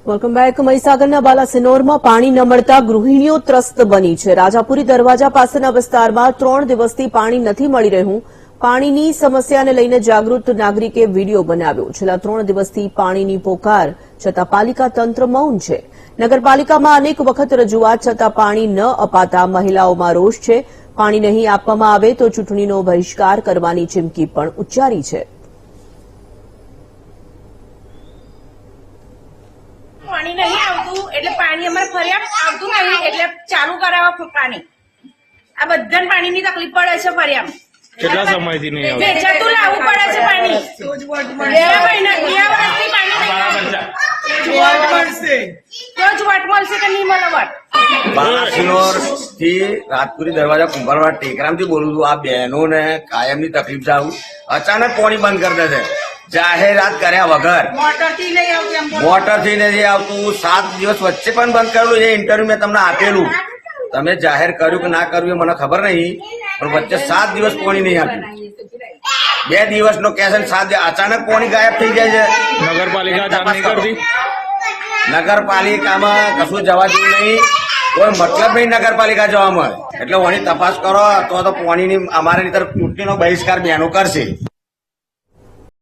Welcome back. મહીસાગરના બાલાસિનોરમાં પાણી ન મળતા ગૃહિણીઓ ત્રસ્ત બની છે. રાજાપુરી દરવાજા પાસેના વિસ્તારમાં 3 દિવસથી પાણી નથી મળી રહ્યું. પાણીની સમસ્યાને લઈને જાગૃત નાગરિકે વીડિયો બનાવ્યો. છેલ્લા 3 દિવસથી પાણીની પોકાર છતાં પાલિકા તંત્ર મૌન છે. નગરપાલિકામાં અનેક વખત રજૂઆત છતાં પાણી ન અપાતા મહિલાઓમાં રોષ છે. પાણી નહીં આપવામાં આવે તો ચૂંટણીનો બહિષ્કાર કરવાની ચીમકી પણ ઉચ્ચારી છે. પાણી નહીં આવતું એટલે પાણી અમારે ફરિયાદ આવતું નહીં એટલે ચાલુ કરાવવા પાણી. આ બધાને પાણીની તકલીફ પડે છે ફરિયાદ. કેટલા સમયથી નહીં આવતું? વેચાતું લાવવું પડે છે પાણી. 2 મહિના 2 વર્ષથી પાણી નહીં આવતું. તો જ વટ મળશે કે નહીં મળે વટ. બાલાસિનોર થી રાજપુરી દરવાજા કુંભારવાડ ટેકરામથી બોલું છું. આ બહેનોને કાયમની તકલીફ છે. આવું અચાનક પાણી બંધ કરી દે છે જાહેરાત કર્યા વગર. મોટરથી નથી આવતું. 7 દિવસ વચ્ચે પણ બંધ કરેલું. એ ઇન્ટરવ્યુ મેં તમને આપેલું. તમે જાહેર કર્યું કે ના કર્યું એ મને ખબર નહીં, પણ વચ્ચે 7 દિવસ પાણી નહીં આપ્યું. 2 દિવસનો કેસ 7 અચાનક પાણી ગાયબ થઈ જાય છે. નગરપાલિકા જાણ નહીં કરતી? નગરપાલિકામાં કશું જવા જેવું નહીં. કોઈ મતલબ નહીં નગરપાલિકા જવામાં. એટલે ઓની તપાસ કરો તો પાણીની અમારી તરફ ચૂંટણીનો બહિષ્કાર બહેનો કરશે.